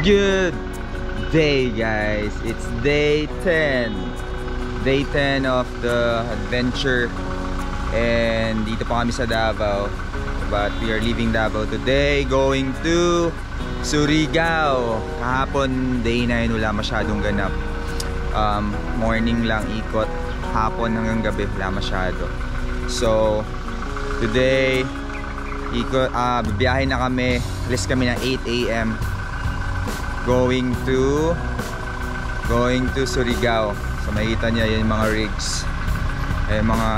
Good day, guys. It's day 10. Day 10 of the adventure. And dito pa kami sa Davao. But we are leaving Davao today, going to Surigao. Kahapon, day 9, wala masyadong ganap. Morning lang ikot. Hapon hanggang gabi, wala masyado. So, today, bibiyahe na kami. Alis kami ng 8 AM. Going to Surigao. So makikita niya yung mga rigs. Mga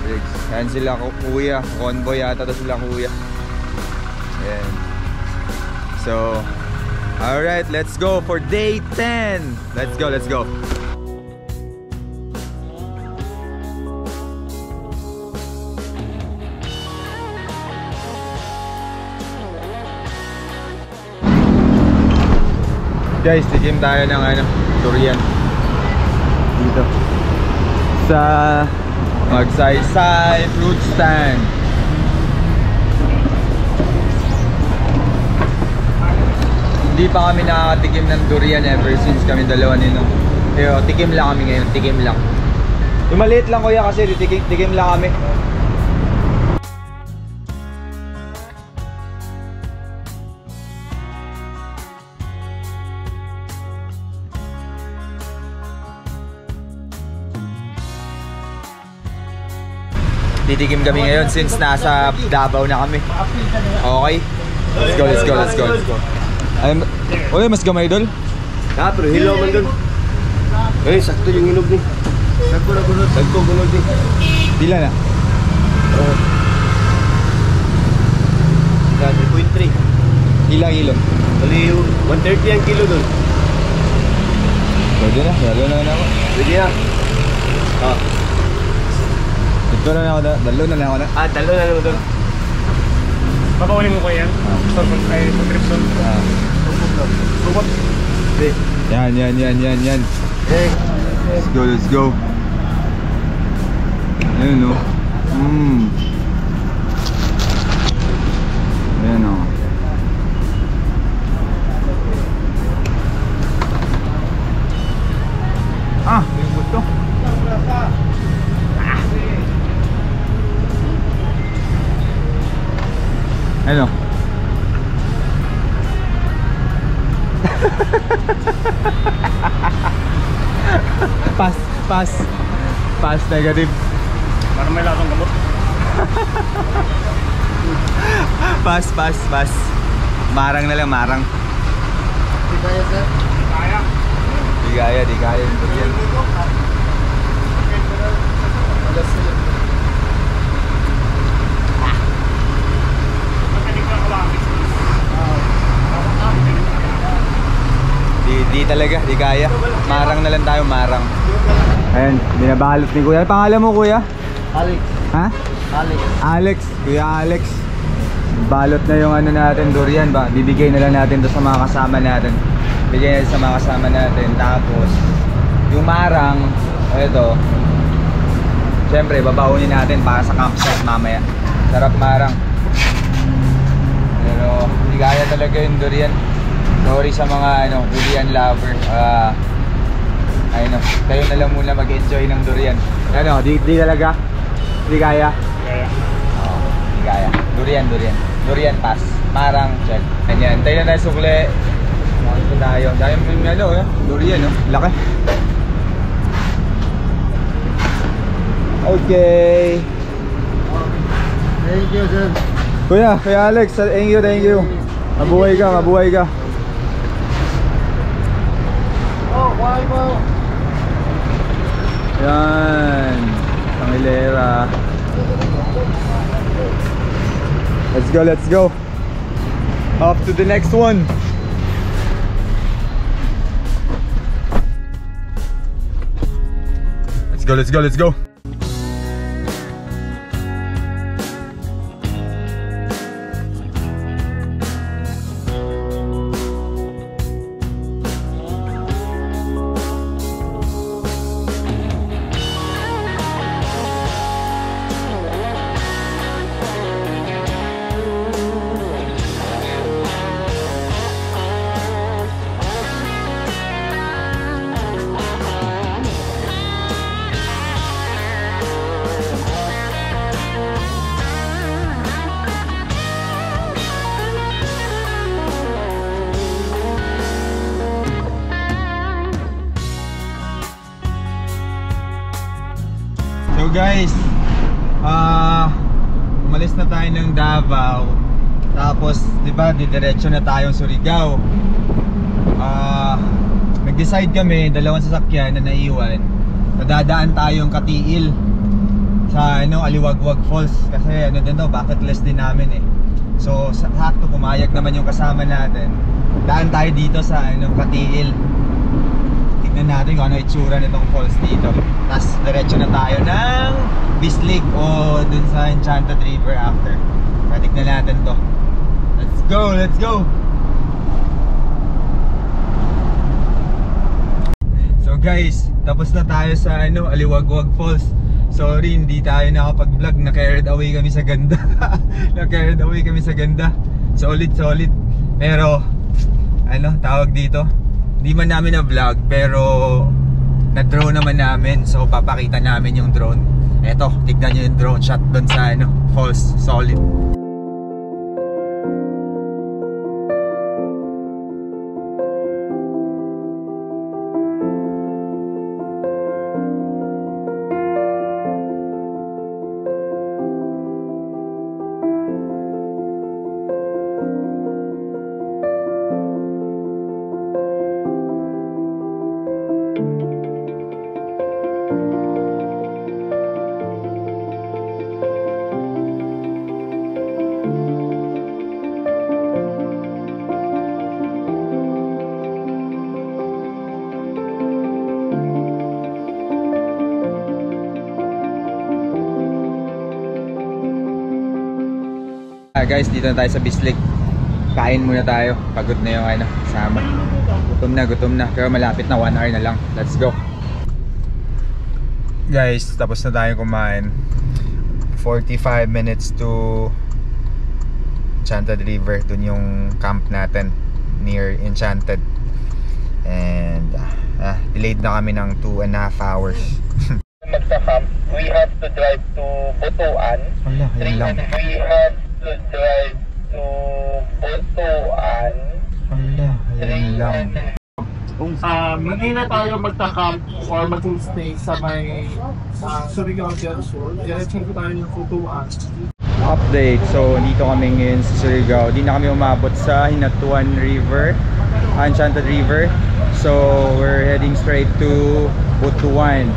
rigs. Yan sila kuya. Convoy yata to sila kuya. Ayan. So, alright, let's go for day 10. Let's go, let's go. Guys, tikim tayo ng durian dito sa Magsaysay fruit stand. Hindi pa kami nakakatikim ng durian ever since kami dalawa nino. Pero tikim lang kami ngayon, tikim lang. Yung maliit lang kuya kasi tikim lang kami. Titikim kami ngayon since nasa Davao na kami. Okay? Let's go, let's go, let's go, let's go. Uy, mas gamay dol? Pero hilaw man dol. Sakto yung hinog ni. Sagko gunod ni. Dila na? 3.3. Ilang ilo? Bali 130 ang kilo dol. Pwede na, lalo na ako. Pwede na. Ito na ako na, dalo na ako na. Dalo na naman doon. Papawalin mo ko yan. Ay, subscription. Robot. Yan. Let's go, let's go. Ayan o. Ayan o. May gusto. Ano? Pass negative. Parang may lasang gamot. Pass. Marang na lang, marang. Di kaya sir? Di kaya yung durian. Di talaga, di kaya. Marang na lang tayo, marang. Ayan, binabalot ni kuya. Pangalan mo kuya? Alex. Ha? Alex. Kuya Alex. Balot na yung natin, durian ba? Bibigay na lang natin to sa mga kasama natin. Bigay natin sa mga kasama natin. Tapos, yung marang, ito, syempre, babaunin natin para sa campsite mamaya. Sarap marang. Pero, di kaya talaga yung durian. Sorry sa mga durian lover. Kayo na lang muna mag-enjoy ng durian. Di talaga? Di kaya? Di kaya. Durian pass. Marang check. Ganyan. Tayo na tayo sukli. Ito tayo. Dahil durian laki. Okay. Thank you sir. Kuya Alex, thank you. Mabuhay ka. Why mo? Yan. Pangilera. Let's go. Off to the next one. Let's go. guys, umalis na tayo ng Davao. Tapos, di ba, didiretso na tayong Surigao. Nag-decide kami, dalawang sasakyan na naiwan. Nadadaan tayong Katiil sa Aliwagwag Falls. Kasi din to, bucket list din namin eh. So, sakto pumayag naman yung kasama natin. Daan tayo dito sa Katiil. Tignan natin kung ano itsura nitong falls dito. Tapos diretso na tayo ng Bislig o dun sa Enchanted River after. Tignan natin to. Let's go, let's go! So guys, tapos na tayo sa Aliwagwag Falls. Sorry, hindi tayo nakapag-vlog. Na-carried away kami sa ganda. Na-carried away kami sa ganda. Solid. Pero tawag dito, hindi man namin na-vlog, pero na-drone naman namin. So papakita namin yung drone. Eto, tignan nyo yung drone shot doon sa falls. Solid. Guys, dito na tayo sa Bislig. Kain muna tayo. Pagod na yung sama. Gutom na. Pero malapit na, 1 hour na lang. Let's go. Guys, tapos na tayo kumain. 45 minutes to Enchanted River. Dun yung camp natin near Enchanted. And delayed na kami ng 2.5 hours. Magsa-camp, we have to drive to Butuan. Wala, yun lang. We have to drive to Butuan. Wala, yun lang. Hindi na tayo magta-camp or mag-stay sa may Surigao del Sur. Diretso ko tayo yung Butuan. Update, so dito kami ngayon sa Surigao. Di na kami umabot sa Hinatuan River, Enchanted River. So we're heading straight to Butuan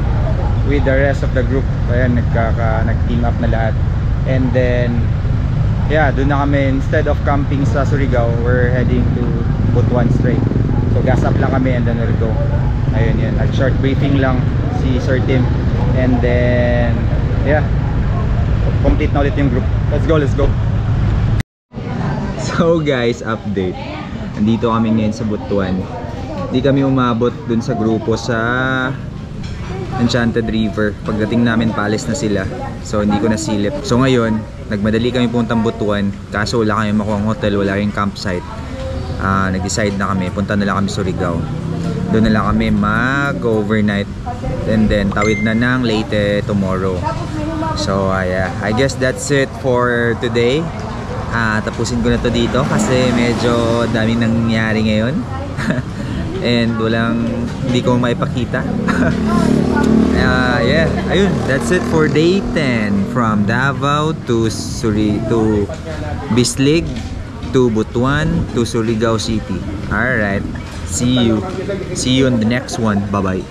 with the rest of the group. Ayan, nag-team up na lahat. And then doon na kami, instead of camping sa Surigao, we're heading to Butuan straight. So gas up lang kami and then we'll go. Ayun yun, short briefing lang si Sir Tim. And then complete na ulit yung group. Let's go. So guys, update. Nandito kami ngayon sa Butuan. Hindi kami umabot dun sa grupo sa Enchanted River. Pagdating namin, paalis na sila. So hindi ko nasilip. So ngayon, nagmadali kami puntang Butuan. Kaso wala kami makuha ng hotel, wala rin campsite. Nag-decide na kami, punta na lang kami Surigao. Doon na lang kami mag-overnight. And then tawid na ng Leyte tomorrow. So I guess that's it for today. Tapusin ko na to dito kasi medyo daming nangyari ngayon. And hindi ko maipakita. Ayun, that's it for day 10 from Davao to Bislig to Butuan to Surigao City. Alright, see you on the next one. Bye bye.